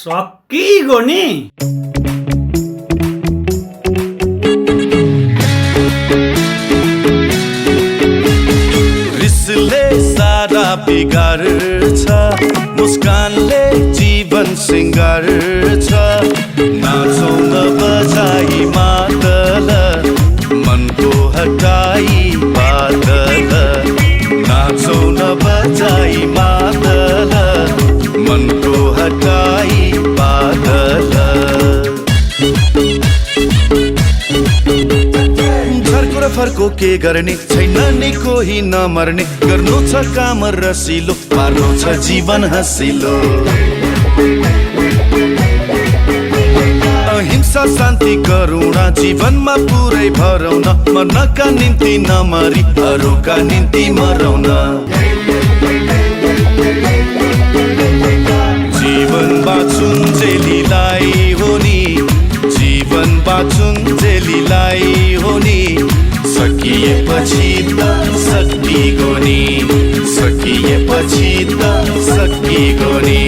सकिगयो नि। रिसले सारा बिगार्छ, मुस्कानले जीवन सिंगार्छ। नाचौँ न बजाई मादल, मनको हटाई बादल। नाचौँ न बजाई मादल, मनको हटाई बादल। झर्को र फर्को के गर्ने छैन नि कोही नमर्ने। गर्नु छ काम रसिलो, पार्नु छ जीवन हँसिलो। अहिंसा शान्ति करुणा जीवनमा पुरै भरौँ न। मर्नका निम्ति नमरी अरूका निम्ति मरौँ न। जीवन बाँचुन् जेलीलाई हो नि, जीवन बाँचुन् जेलीलाई हो नि। सकिएपछि त सकिगयो नि, सकिएपछि त सकिगयो नि।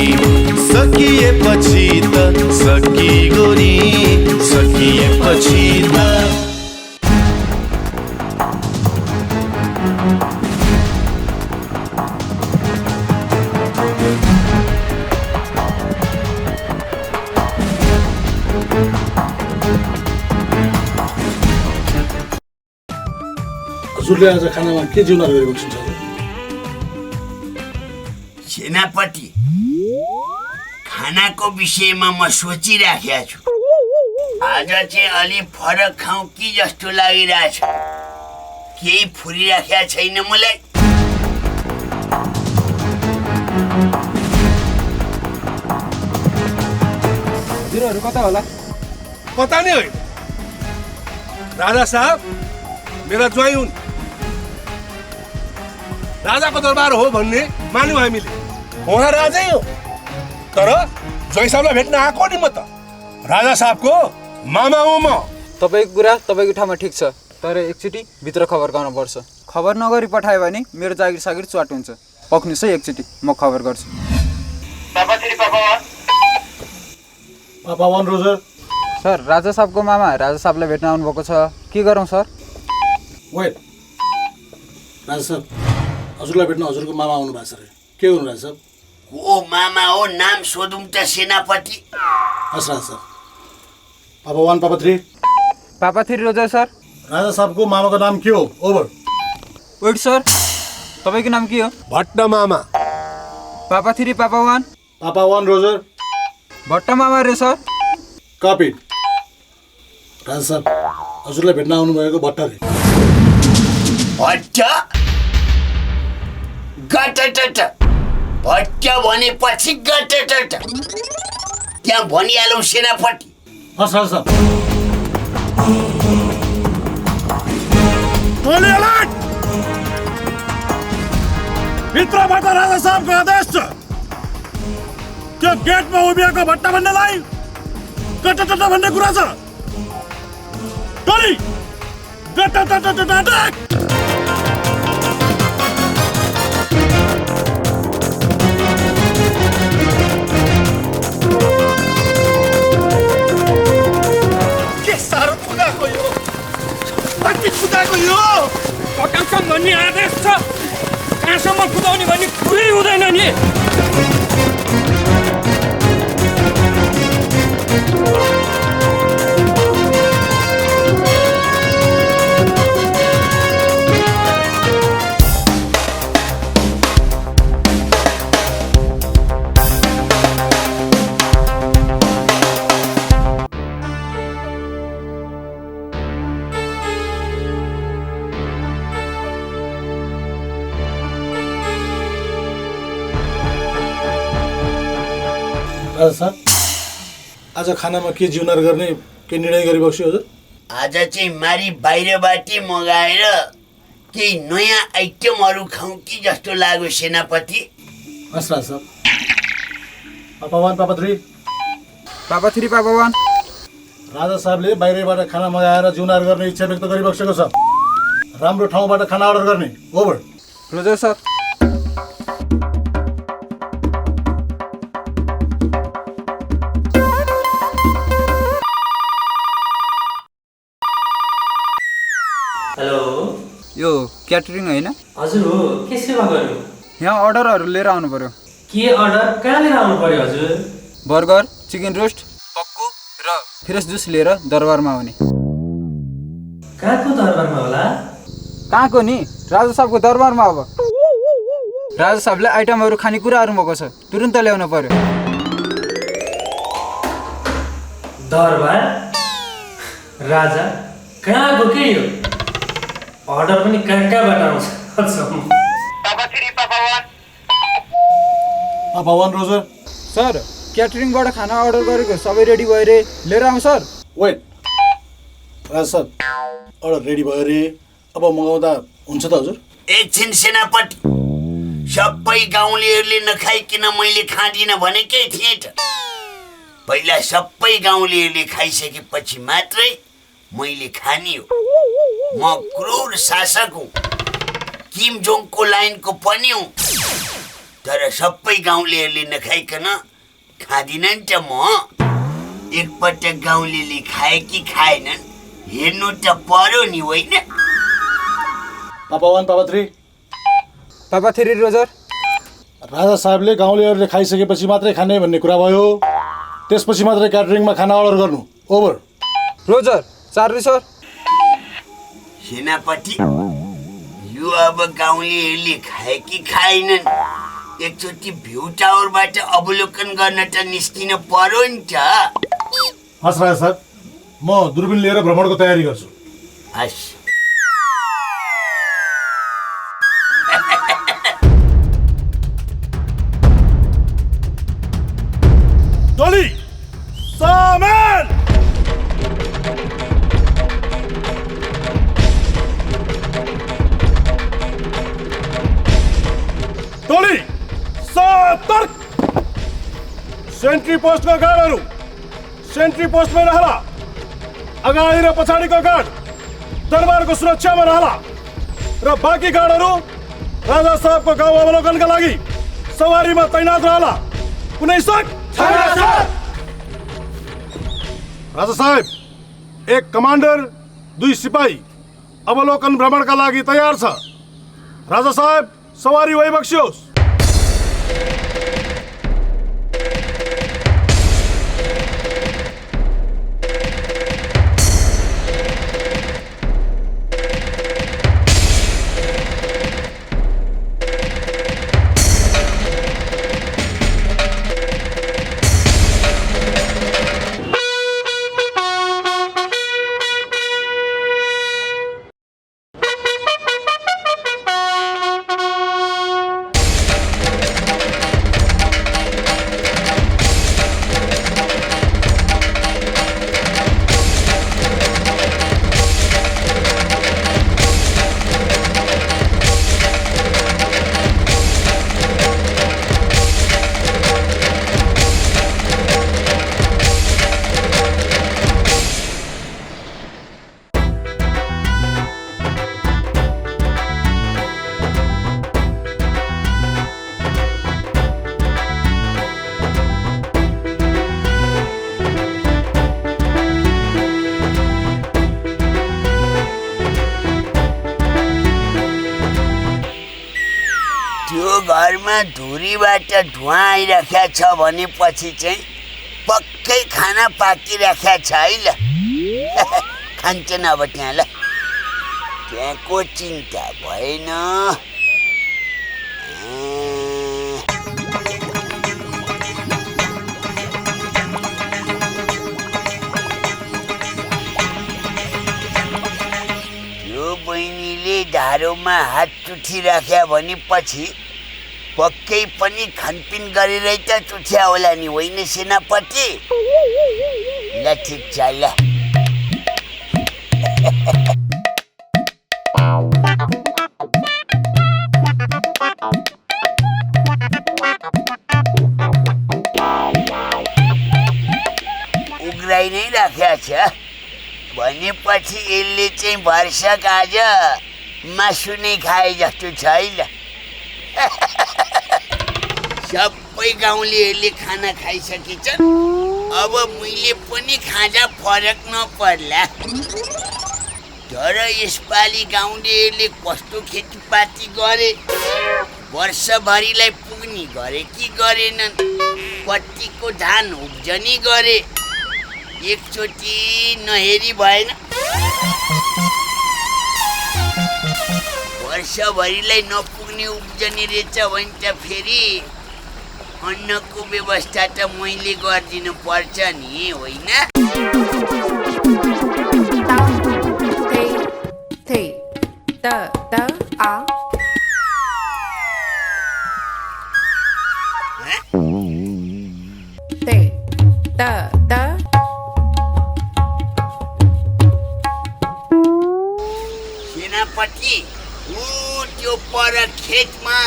सकिएपछि त सकिगयो नि, सकिएपछि त। हजुरले आज खानामा के जिउनार गरेको हुन्छ? सेनापति, खानाको विषयमा म सोचिराखेको छु। आज चाहिँ अलि फरक खाउँ कि जस्तो लागिरहेछ। केही फुरिराखेको छैन मलाई। हजुरहरू कता होला? पता नै होइन। राजा साहब मेरा ज्वाइँ हुन्। राजाको दरबार हो भन्ने मान्यौँ हामीले। उहाँ राजै हो, तर ज्वाइँ साहबलाई भेट्न आएको नि म त। राजा साहबको मामा हो म। तपाईँको कुरा तपाईँको ठाउँमा ठिक छ, तर एकचोटि भित्र खबर गर्नु पर्छ। खबर नगरी पठायो भने मेरो जागिर सागिर च्वाट हुन्छ। पक्नुहोस् है एकचोटि, म खबर गर्छु। पापा वान रोजर। सर, राजा साहबको मामा राजा साहबलाई भेट्न आउनुभएको छ। के गरौँ सर? वेट, राजा साहब हजुरलाई भेट्न हजुरको मामा आउनु भएको छ अरे। के गर्नु राजा साहब? को मामा हो? नाम सोधौँ त सेनापति। हस् राजा साहब। पापा वान, पापा थ्री। पापा थ्री रोजर सर। राजा साहबको मामाको नाम के हो? ओभर। वेट सर, तपाईँको नाम के हो? भट्ट मामा। पापा थ्री पापा वान। पापा वान रोजर। भट्ट मामा रे सर। कपी। राजा साहब हजुरलाई भेट्न आउनुभएको भट्ट रे। भट्ट? गटटट। भट्ट भनेपछि गटटट। त्यहाँ भनिहालौँ सेनापति। हस् राजा साहब। भित्रबाट राजा साहबको आदेश छ। त्यो गेटमा उभिएको भट्ट भन्नेलाई गटटट भन्ने कुरा छ। टोली गटटट। कहाँसम्म भन्ने आदेश छ, कहाँसम्म कुदाउने भन्ने कुरै हुँदैन नि। राजा साहब आज खानामा के जिउनार गर्ने के निर्णय गरिबक्छु हजुर? आज चाहिँ मारी बाहिरबाट मगाएर केही नयाँ आइटमहरू खाउँ कि जस्तो लाग्यो सेनापति। हस् राजा साहब। पापा वान, पापा थ्री। पापा थ्री पापा वान। राजा साहबले बाहिरबाट खाना मगाएर जिउनार गर्ने इच्छा व्यक्त गरिबक्सेको छ। राम्रो ठाउँबाट खाना अर्डर गर्ने। ओभर। Roger sir. यो क्याटरिङ होइन? हजुर हो, के सेवा गर्यो? यहाँ अर्डरहरू लिएर आउनु पर्यो। के अर्डर कहाँ लिएर आउनु पर्यो हजुर? बर्गर, चिकन रोस्ट, पक्कु र फ्रेस जुस लिएर दरबारमा आउने। कहाँको दरबारमा होला? कहाँको नि? राजा साहबको दरबारमा। अब राजा साहबले आइटमहरू खानेकुराहरू भएको छ, तुरुन्त ल्याउनु पर्यो। दरबार? राजा कहाँको के यो? अर्डर पनि कहाँबाट आउँछ? भवन रोजर सर, क्याटरिङबाट खाना अर्डर गरेको सबै रेडी भयो रे, लिएर आउँ सर। वेट राजा साहब, अर्डर रेडी भयो रे, अब मगाउँदा हुन्छ त हजुर? एकछिन सेनापति, सबै गाउँलेहरूले नखाइकन मैले खाँदिनँ भनेकै थिएँ त। पहिला सबै गाउँलेहरूले खाइसकेपछि मात्रै मैले खाने हो। म क्रूर शासक हुँ, किम जोङको लाइनको पनि हुँ। तर सबै गाउँलेहरूले नखाइकन खाँदिनन् त म। एकपटक गाउँलेले खाए कि खाएनन् हेर्नु त पर्यो नि, होइन? पापा 1 पापा 3 पापा 3 रोजर। राजा साहबले गाउँलेहरूले खाइसकेपछि मात्रै खाने भन्ने कुरा भयो, त्यसपछि मात्रै क्याटरिङमा खाना अर्डर गर्नु। ओभर। Roger 4 sir. सेनापति, यो अब गाउँलेहरूले खाए कि खाएनन् एकचोटि भ्यू टावरबाट अवलोकन गर्न त निस्किन पर्यो नि त। हस् राजा साहब, म दूरबीन लिएर भ्रमणको तयारी गर्छु। हस्। टोली सामान टोली सतर्क। सेन्ट्री पोस्टको गार्डहरू सेन्ट्री पोस्टमै रहला। अगाडि र पछाडिको गार्ड दरबारको सुरक्षामा रहला र बाँकी गार्डहरू राजा साहबको गाउँ अवलोकनका लागि सवारीमा तैनात रहला। कुनै शक? राजा साहब, एक कमान्डर 2 सिपाही अवलोकन भ्रमणका लागि तयार छ। राजा साहब, सवारी वही बक्सियोस्। घरमा धुरीबाट धुवा आइराखेको छ भनेपछि चाहिँ पक्कै खाना पाकिराखेको छ है ल। खान्छन् अब त्यहाँ ल, त्यहाँको चिन्ता भएन। यो बहिनीले धारोमा हात चुठिराख्या भनेपछि पक्कै पनि खानपिन गरेरै त चुठ्या होला नि, होइन सेनापति? ल ठिक छ ल। उग्राइ नै राखेको छ भनेपछि यसले चाहिँ भरसक आज मासु नै खाए जस्तो छ है ल। सबै गाउँलेहरूले खाना खाइसकेछन्, अब मैले पनि खाजा फरक नपर्ला। तर यसपालि गाउँलेहरूले कस्तो खेतीपाती गरे, वर्षभरिलाई पुग्ने गरे कि गरेनन्, कतिको धान उब्जनी गरे, एकचोटि नहेरी भएन। वर्षभरिलाई नपुग्ने उब्जनी रहेछ भने त फेरि अन्नको व्यवस्था त मैले गरिदिनु पर्छ नि, होइन? सेनापति, त्यो पर खेतमा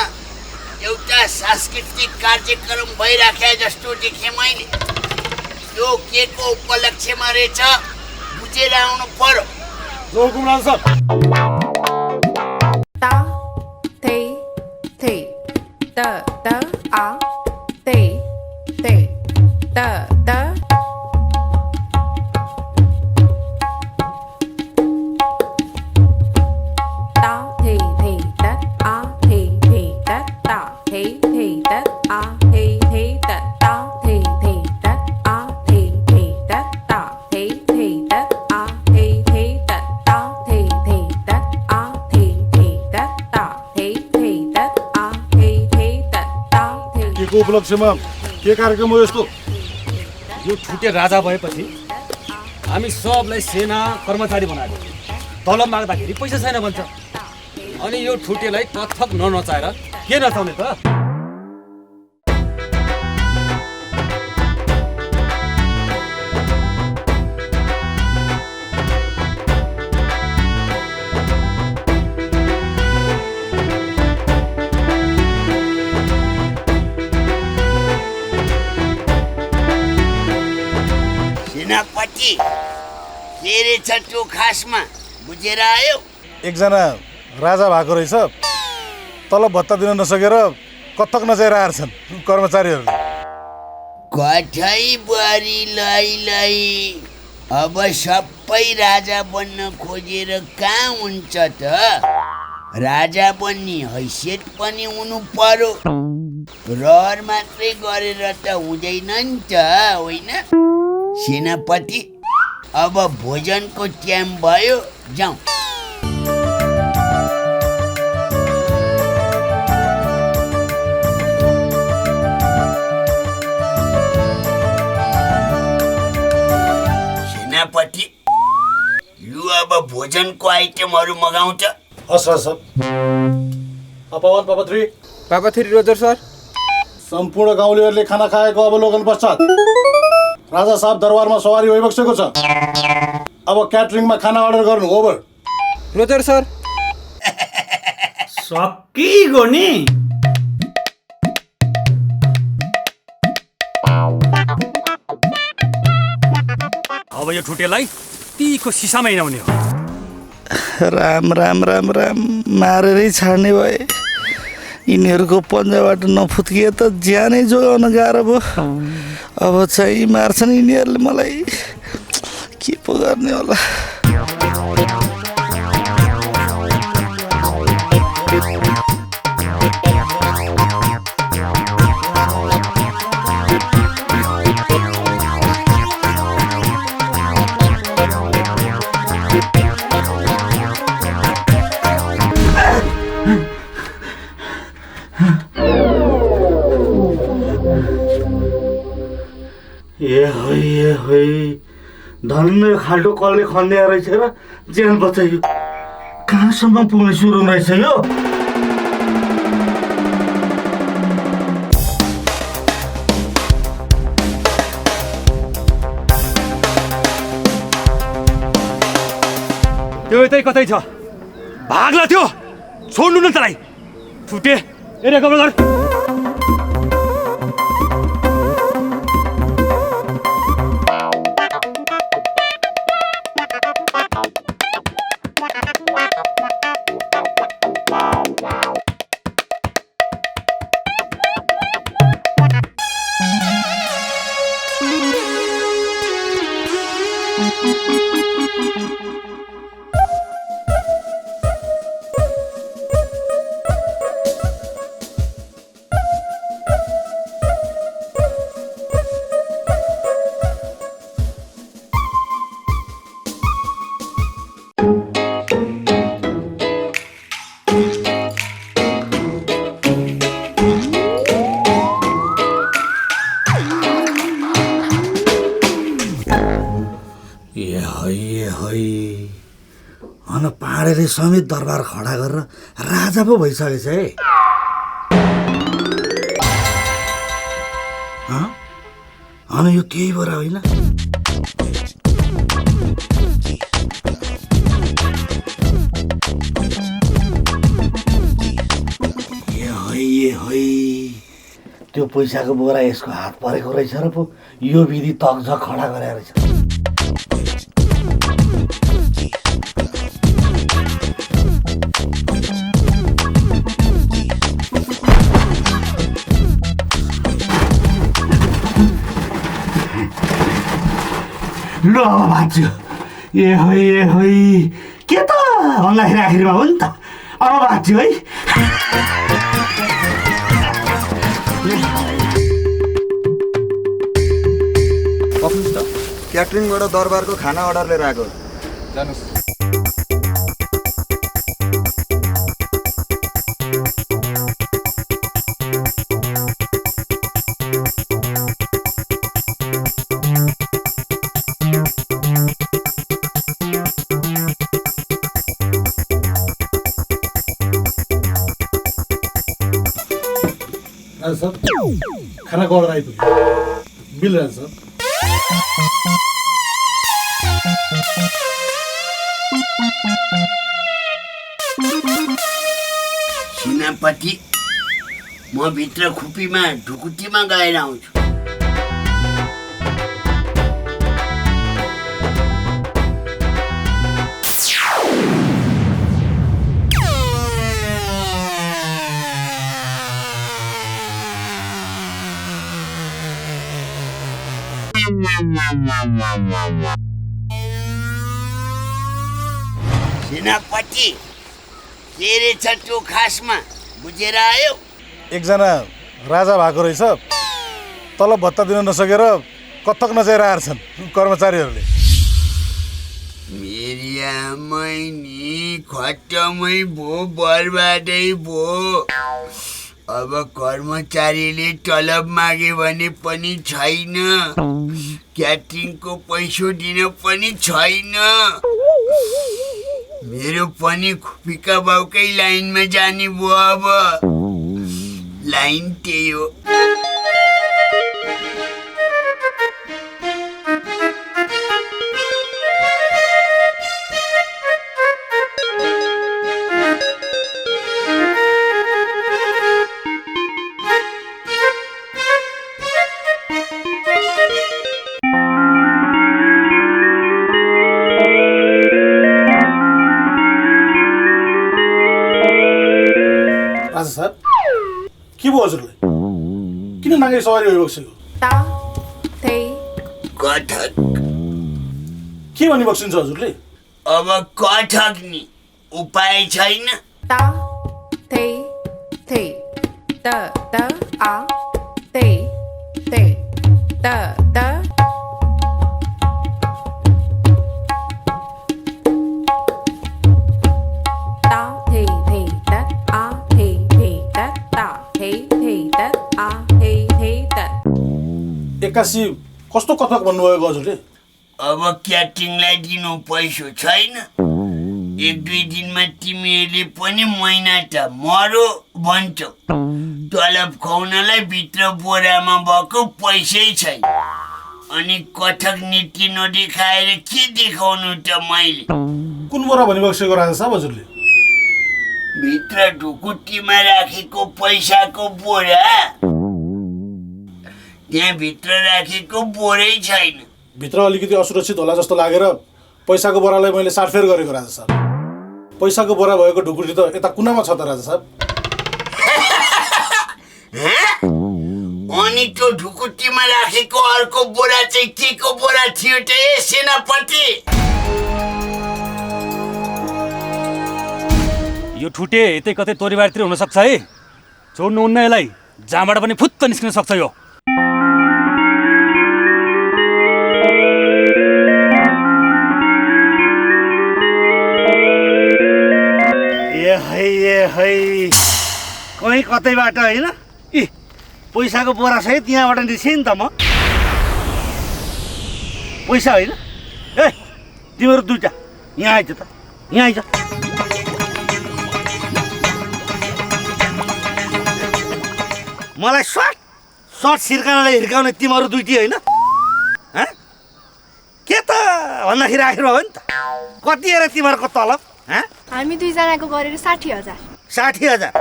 एउटा सांस्कृतिक कार्यक्रम भइराखे जस्तो देखेँ मैले। त्यो के को उपलक्ष्यमा रहेछ बुझेर आउनु पर्यो। जो हुकुम राजा साहब। उपलक्ष्यमा के कार्यक्रम हो यस्तो? यो छुटे राजा भएपछि हामी सबलाई सेना कर्मचारी बनायो। तलब माग्दाखेरि पैसा छैन भन्छ, अनि यो छुटेलाई कथक ननचाएर के नचाउने त? सेनापति, के रहेछ त्यो खासमा बुझेर आयो? एकजना राजा भएको रहेछ, तलब भत्ता दिन नसकेर कथक नचाइरहेका छन् कर्मचारीहरूले। कठै बुहारी लै अब सबै राजा बन्न खोजेर कहाँ हुन्छ त? राजा बन्ने हैसियत पनि हुनु पर्यो, रहर मात्रै गरेर त हुँदैन नि त, होइन? सेनापति, अब भोजनको टाइम भयो, जाउँ। सेनापति, यो अब भोजनको आइटमहरू मगाउँछ। हस् सर। पापा 1, पापा 3। पापा 3 रोजर सर। सम्पूर्ण गाउँलेहरूले खाना खाएको अवलोकन पश्चात राजा साहब दरबारमा सवारी भइबसेको छ। अब क्याटरिङमा खाना अर्डर गर्नु। ओभर। Roger sir. सकिगयो नि। अब यो छुटेलाई तीको सिसामै हिँडाउने हो। राम राम राम राम, मारेरै छाड्ने भए। यिनीहरूको पन्जाबाट नफुत्किए त ज्यानै जोगाउन गाह्रो भयो। अब चाहिँ मार्छन् यिनीहरूले मलाई, के पो गर्ने होला। ए है धन्न खाल्टो कसले खन्दिया रहेछ र ज्यान बचाइयो। कहाँसम्म पुग्ने सुरु रहेछ यो? त्यो यतै कतै छ, भाग्ला त्यो, छोड्नु न त्यसलाई। छुटे एरिया कभर गर। ए है अन पाडेले समेत दरबार खडा गरेर राजा पो भइसकेछ है। अन यो केही बोरा होइन? ए है त्यो पैसाको बोरा यसको हात परेको रहेछ र पो यो विधि तकझक खडा गरे रहेछ। ल भान्छु ए है के त भन्दाखेरि आखिरमा हो नि त। अब भान्छु है। पक्नुहोस् त क्याटरिङबाट दरबारको खाना अर्डर लिएर आएको जानुहोस्। राजा साहब खाना को ऑर्डर आइपुग्यो। बिल राजा साहब। सेनापति म भित्र खुपीमा ढुकुटीमा गएर आउँछु। सेनापति के रहेछ त्यो खासमा बुझेर आयो? एकजना राजा भएको रहेछ, तलब भत्ता दिन नसकेर कथक नचाहिर आएर छन् कर्मचारीहरूले। मेरी आमै नि खट्टमै भो बर्बादै भो। अब कर्मचारीले तलब मागे भने पनि छैन, क्याटरिङको पैसो दिन पनि छैन। मेरो पनि खुपीका बाउकै लाइनमा जाने भयो। अब लाइन त्यही हो। राजा साहब के भयो हजुरलाई? किन नाङ्गे सवारी भइबक्सेको? कथक के भनी बक्सिन्छ हजुरले? अब कथक नि उपाय छैन। एक्कासी कस्तो कथक भन्नुभएको हजुरले? अब क्याटरिङलाई दिनु पैसो छैन। एक दुई दिनमा तिमीहरूले पनि महिना त मरो भन्छौ। तलब खुवाउनलाई भित्र बोरामा भएको पैसै छैन। अनि कथक नृत्य नदेखाएर के देखाउनु त मैले? कुन बोरा भनी बक्सेको राजा साहब हजुरले? भित्र ढुकुटीमा राखेको पैसाको बोरा। त्यहाँ भित्र राखेको बोरै छैन। भित्र अलिकति असुरक्षित होला जस्तो लागेर पैसाको बोरालाई मैले साटफेर गरेको राजा साहब। पैसाको बोरा भएको ढुकुटी त यता कुनामा छ त राजा साहब। अनि त्यो ढुकुटीमा राखेको अर्को बोरा चाहिँ के को बोरा थियो त ए सेनापति? यो ठुटे यतै कतै तोरीबारीतिर हुनसक्छ है। छोड्नु हुन्न यसलाई, जहाँबाट पनि फुत्त निस्किन सक्छ यो। ए है कहीँ कतैबाट होइन? इ पैसाको बोरा सहित त्यहाँबाट निस्केँ नि त म। पैसा होइन ए तिमीहरू दुईटा यहाँ आइज त, यहाँ आइज। मलाई सर्ट सिर्कानाले हिर्काउने तिमीहरू दुईटी होइन? के त भन्दाखेरि आखिर हो नि त, कति अरे तिमीहरूको तलब? हामी दुईजनाको गरेर 60,000। 60,000?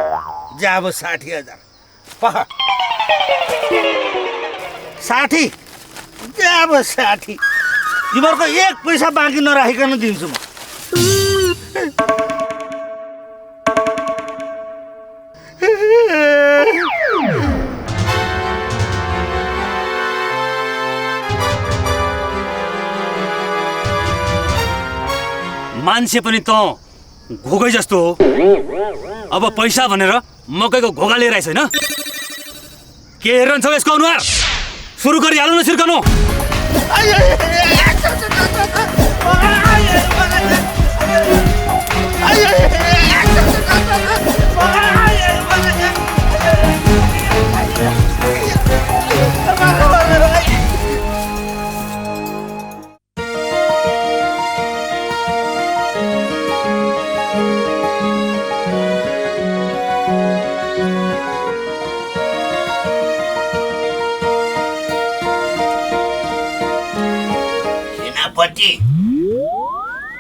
जाब 60,000 पख 60 जाब 60। तिमीहरूको एक पैसा बाँकी नराखिकन दिन्छु म। मान्छे पनि त घोगै जस्तो हो। अब पैसा भनेर मकैको घोगा लिएर आइस होइन? के हेरिरहन्छौ यसको अनुहार? सुरु गरिहाल्नु न सिर्कनु।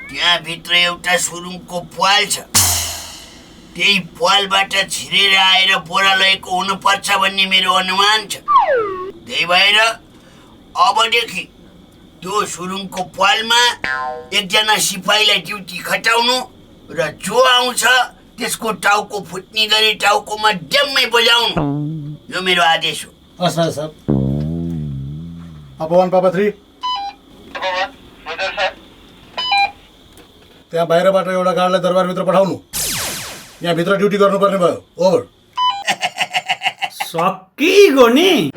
त्यहाँभित्र एउटा सुरुङको प्वाल छ। त्यही प्वालबाट छिरेर आएर बोरा लगेको हुनुपर्छ भन्ने मेरो अनुमान छ। त्यही भएर अबदेखि त्यो सुरुङको प्वालमा एकजना सिपाहीलाई ड्युटी खटाउनु र जो आउँछ त्यसको टाउको फुट्ने गरी टाउकोमा ड्याम्मै बजाउनु, यो मेरो आदेश हो। हस् राजा साहब। पापा 1 पापा 3 त्यहाँ बाहिरबाट एउटा गार्डलाई दरबारभित्र पठाउनु। यहाँ भित्र ड्युटी गर्नुपर्ने भयो। ओभर। सकिगयो नि।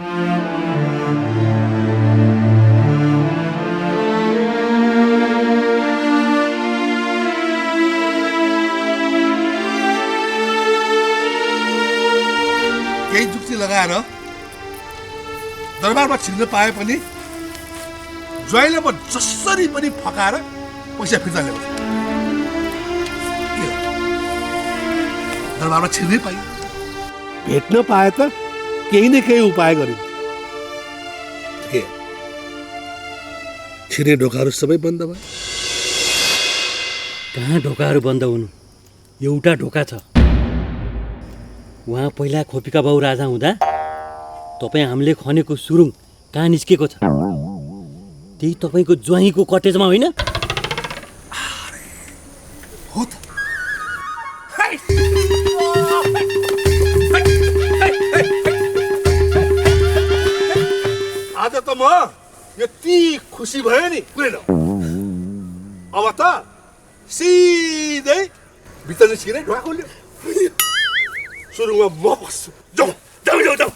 केही जुक्ति लगाएर दरबारमा छिर्न पाए पनि ज्वाइँलाई म जसरी पनि फकाएर पैसा फिर्ता ल्याउँछु। दरबारमा छिर्नै पाइ, भेट्न पाए त केही न केही उपाय गरिन्छ। छिर्ने ढोकाहरू सबै बन्द भयो। कहाँ ढोकाहरू बन्द हुनु? एउटा ढोका छ। उहाँ पहिला खोपीका बाउ राजा हुँदा तपाईँ हामीले खनेको सुरुङ कहाँ निस्केको छ? त्यही तपाईँको ज्वाइँको कटेजमा होइन? हो त। आज त म यति खुसी भयो नि कुरै न। अब त सिधै भित्र निस्किने ढोका खोल्यो। सुरुङमा म बस्छु। जाऊ जाऊ जाऊ जाऊ।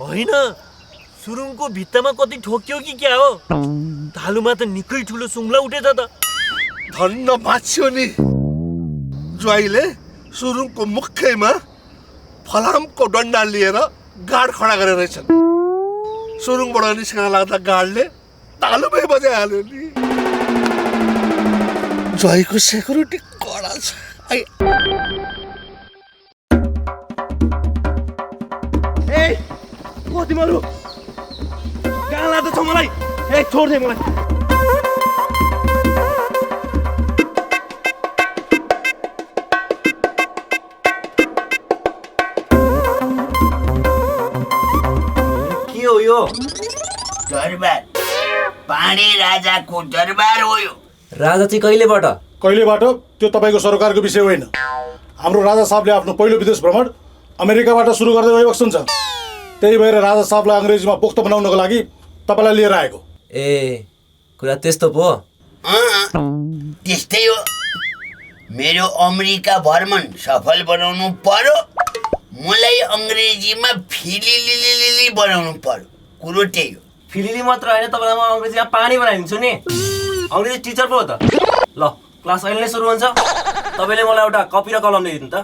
होइन, सुरुङको भित्तामा कति ठोक्यो कि क्या हो? धालुमा त निकै ठुलो सुङ्ला उठेछ त। धन्न बाँच्यो नि। ज्वाइँले सुरुङको मुखैमा फलामको डन्डा लिएर गाड खडा गरेर रहेछन्। सुरुङबाट निस्कन लाग्दा गाडले तालुमै बजाइहाल्यो नि। ज्वाइँको सेक्युरिटी कडा छ। आई ए कति मारु कहाँ लाँदैछौ मलाई? ए छोड दे मलाई। के हो यो? दरबार, पाणे राजाको दरबार हो यो। राजा चाहिँ कहिलेबाट? कहिलेबाट त्यो तपाईँको सरकारको विषय होइन। हाम्रो राजा साहबले आफ्नो पहिलो विदेश भ्रमण अमेरिकाबाट सुरु गर्दै गइरहेको हुन्छ। त्यही भएर राजा साहबलाई अङ्ग्रेजीमा पोख्त बनाउनको लागि तपाईँलाई लिएर आएको। ए कुरा त्यस्तो पो? त्यस्तै हो। मेरो अमेरिका भ्रमण सफल बनाउनु पर्यो, मलाई अङ्ग्रेजीमा फिलिलिलिली बनाउनु पर्यो। कुरो त्यही हो। फिलिली मात्र होइन, तपाईँलाई म अङ्ग्रेजीमा पानी बनाइदिन्छु नि। अङ्ग्रेजी टिचर पो हो त। ल क्लास अहिले नै सुरु हुन्छ, तपाईँले मलाई एउटा कपी र कलम ल्याइदिनु त।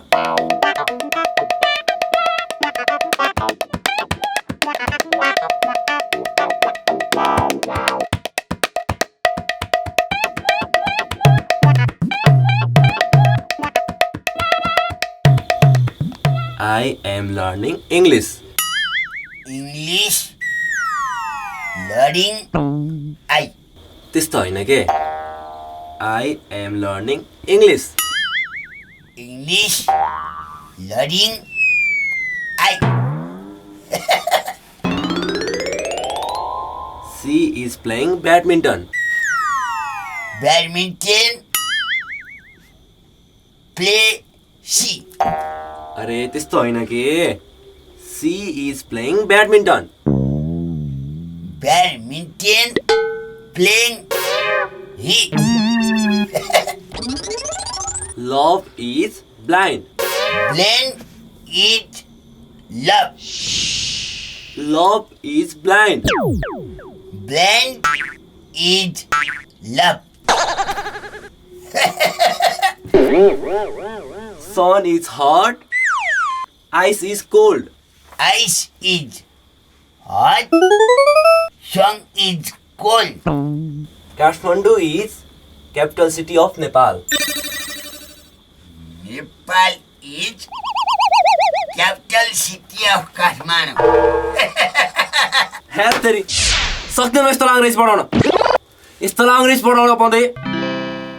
I am learning English. English learning I. त्यस्तो होइन के? I am learning English. English learning I. She is playing badminton. Badminton play she. अरे त्यस्तो होइन के? She is playing badminton. Badminton playing ही। Love is blind. Blind it love. Love is blind. Blind it love. Sun is hot. Ice is cold. Ice is hot, sun is cold. Kathmandu is capital city of Nepal. Nepal is capital city of Kathmandu. हेर तेरी सक्दैन यस्तो अङ्ग्रेजी पढाउन। यस्तो अङ्ग्रेजी पढाउन पाउँदै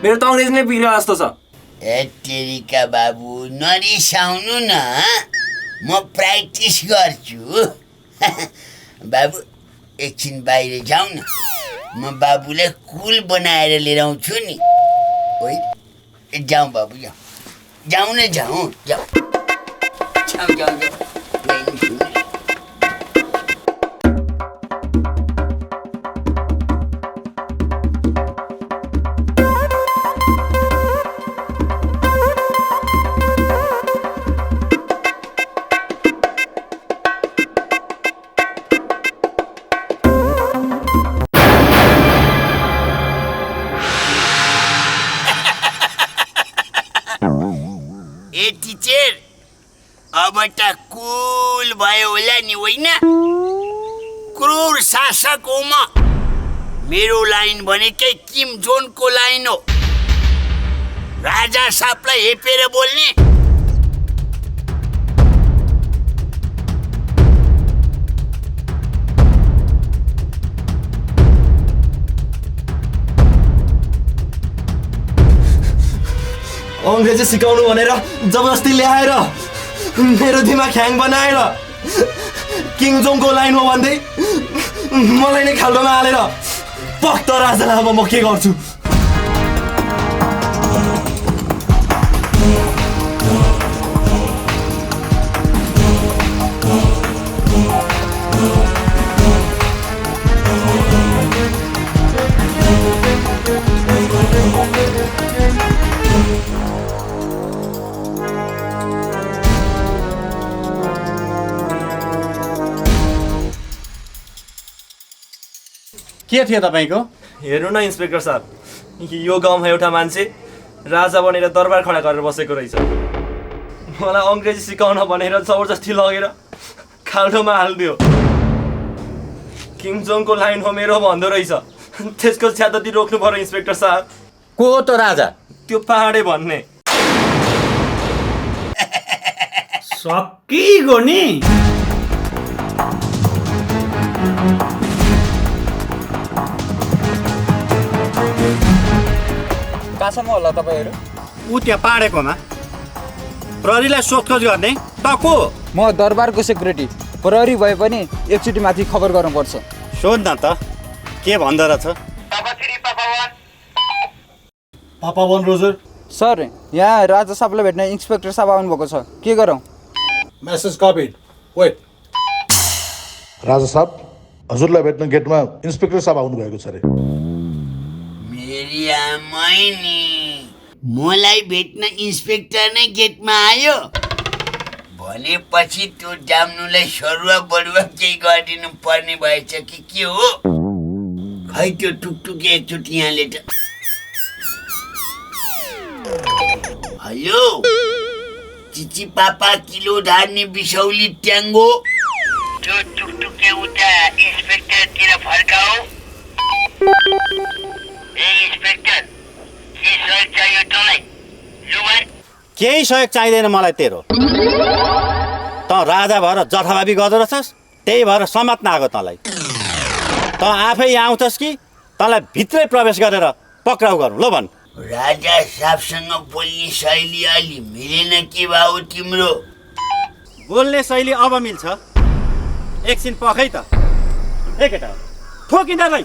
मेरो त अङ्ग्रेजी नै बिग्रियो जस्तो छ। ए तेरिका बाबु नरिसाउनु न, म प्र्याक्टिस गर्छु। बाबु एकछिन बाहिर जाउँ न, म बाबुलाई कुल बनाएर लिएर आउँछु नि। ओइ जाउँ बाबु जाउँ, जाउँ न जाउँ जाउँ जाउँ जाउँ जाउँ। ए टिचर, अब त कुल भयो होला नि होइन? क्रूर शासक हो म। मेरो लाइन भनेकै किम जोनको लाइन हो। राजा साहबलाई हेपेर बोल्ने। अङ्ग्रेजी सिकाउनु भनेर जबरजस्ती ल्याएर मेरो दिमाग ह्याङ बनाएर किङजोङको लाइन हो भन्दै मलाई नै खाल्डोमा हालेर पक्क राजालाई अब म के गर्छु? के थियो तपाईँको? हेर्नु न इन्सपेक्टर साहब, यो गाउँमा एउटा मान्छे राजा बनेर दरबार खडा गरेर बसेको रहेछ। मलाई अङ्ग्रेजी सिकाउन भनेर जबरजस्ती लगेर खाल्डोमा हालिदियो। किङजोङको लाइन हो मेरो भन्दो रहेछ। त्यसको च्यादती रोक्नु पर्यो इन्सपेक्टर साहब। को हो त राजा त्यो पहाडे भन्ने सकिगयो नि। कहाँसम्म होला तपाईँहरू? ऊ त्यहाँ पाडेकोमा प्रहरीलाई सोधखोज गर्ने त को? म दरबारको सेक्युरिटी। प्रहरी भए पनि एकचोटि माथि खबर गर्नुपर्छ। सोध न त के भन्दो रहेछ। पापा वन रोजर सर, यहाँ राजा साहबलाई भेट्न इन्सपेक्टर साहब आउनुभएको छ, के गरौँ? Message copied weight. राजा साहब हजुरलाई भेट्न गेटमा इन्सपेक्टर साहब आउनुभएको छ अरे। मेरी आमै नि मलाई भेट्न इन्सपेक्टर नै गेटमा आयो भनेपछि त्यो जाम्नुलाई सरुवा बरुवा केही गरिदिनु पर्ने भएछ कि के हो? खै त्यो टुकटुके एकचोटि यहाँले त। हेलो चिची पापा किलो धार्ने बिसौली ट्याङ्गो, त्यो टुकटुके उता इन्सपेक्टरतिर फर्काऊ। ए इन्सपेक्टर, के सहयोग चाहियो तँलाई? केही सहयोग चाहिँदैन मलाई तेरो। त राजा भएर जथाभावी गर्दो रहेछस्, त्यही भएर समात्न आएको तँलाई। त आफै यहाँ आउँछस् कि तँलाई भित्रै प्रवेश गरेर पक्राउ गरौँ? ल भन्। राजा साहबसँग बोल्ने शैली अलि मिलेन के भाउ तिम्रो? बोल्ने शैली अब मिल्छ। एकछिन पखै त। ए केटा ठोक यिनीहरूलाई।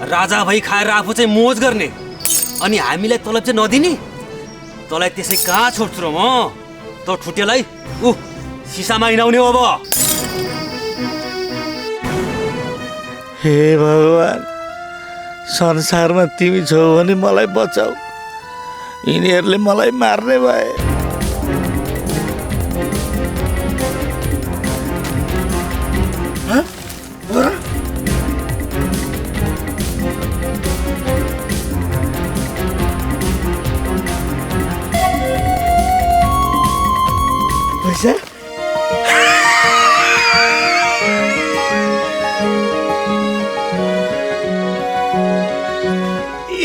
राजा भई खाएर आफू चाहिँ मोज गर्ने अनि हामीलाई तलब चाहिँ नदिने? तँलाई त्यसै कहाँ छोड्छु र म? त ठुटेलाई सिसामा हिँडाउने हो अब। हे भगवान्, संसारमा तिमी छौ भने मलाई बचाऊ। यिनीहरूले मलाई मार्ने भए। पैसा?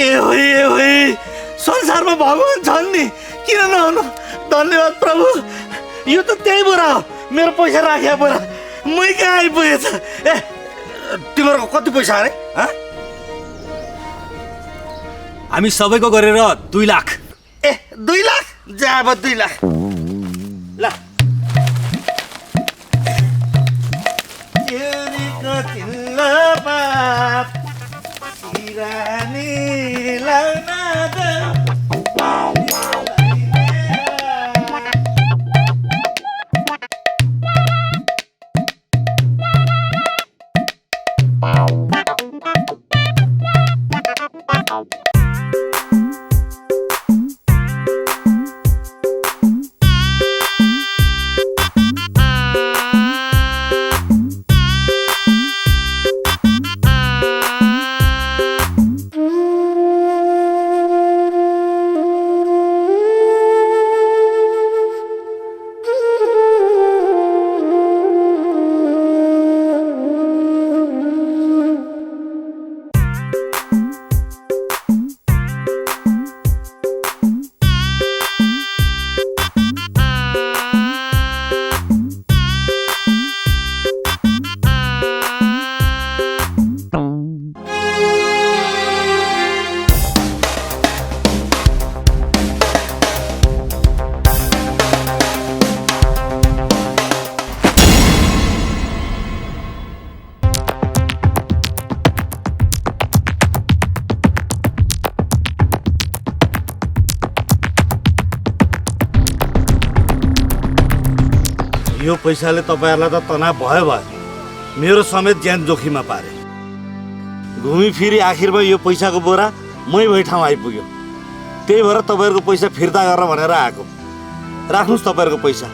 ए संसारमा भगवान् छन् नि, किन नहुनु? धन्यवाद प्रभु। यो त त्यही बोरा हो, मेरो पैसा राख्या बोरा। मै कहाँ आइपुगेछ? ए तिमीहरूको कति पैसा अरे? हामी सबैको गरेर 2 लाख। ए 2 लाख? जा अब 2 लाख ल। यो पैसाले तपाईँहरूलाई त तनाव भयो मेरो समेत ज्यान जोखिममा पारे घुमिफिरी आखिरमा यो पैसाको बोरा मै भए ठाउँ आइपुग्यो त्यही भएर तपाईँहरूको पैसा फिर्ता गरेर भनेर आएको राख्नुहोस् तपाईँहरूको पैसा